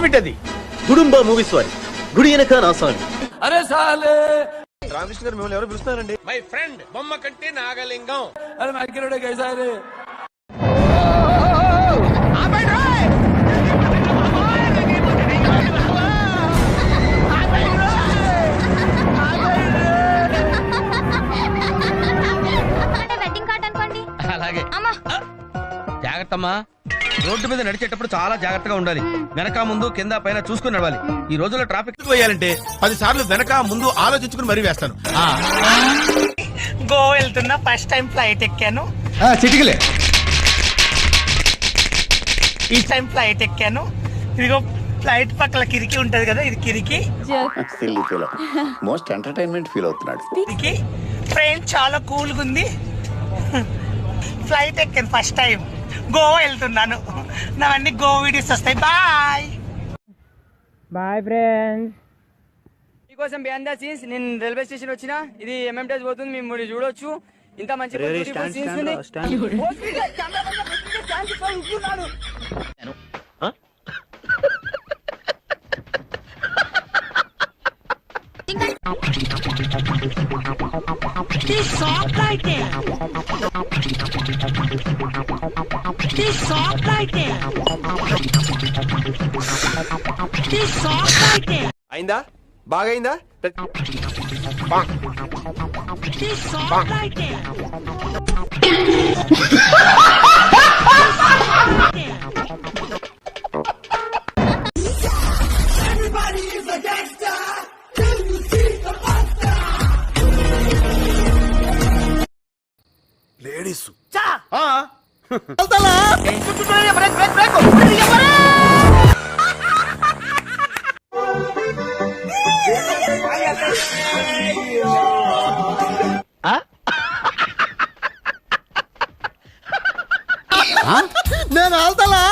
ఏమిటది? గుడుంబ మూవీస్ వారి గుడి వెనక నా సాంగ్. అరే సాలే రామకృష్ణ గారు మిమ్మల్ని ఎవరు పిలుస్తున్నారండి? మై ఫ్రెండ్ బొమ్మ కంటే నాగలింగం. అరే మైకిలోడే కైసారే అలాగే జాగ్రత్త అమ్మా. రోడ్డు మీద నడిచేటప్పుడు చాలా జాగ్రత్తగా ఉండాలి. వెనక ముందు కింద పైన చూసుకుని నడవాలి. ఈ రోజుల్లో ట్రాఫిక్ వేయాలంటే 10 సార్లు వెనక ముందు ఆలోచించుకుని మరీ వేస్తాను. గోవా వెళ్తున్నా, ఫస్ట్ టైం ఫ్లైట్ ఎక్కాను. చిటికలే ఈ టైం ఫ్లైట్ ఎక్కాను. ఇదిగో ఫ్లైట్ పక్కల కిరికి ఉంటది కదా, ఇది కిరికి. మోస్ట్ ఎంటర్టైన్మెంట్ ఫీల్ అవుతున్నాడు. కిరికి ట్రైన్ చాలా కూల్గా ఉంది. ఫ్లైట్ ఎక్కాను ఫస్ట్ టైం. గోవా వెళ్తున్నాను. నావన్నీ గోవా వీడియోస్ వస్తాయి. Bye bye friends. మీకోసం బిహైండ్ ద సీన్స్ నేను రైల్వే స్టేషన్ వచ్చిన. ఇది ఎంఎంటీఎస్ పోతుంది, మీరు చూడొచ్చు. ఇంత మంచి సీన్స్ ఉంది. అయిందా? బాగా అయిందా? లేడీస్ నేను వెళ్తాలా.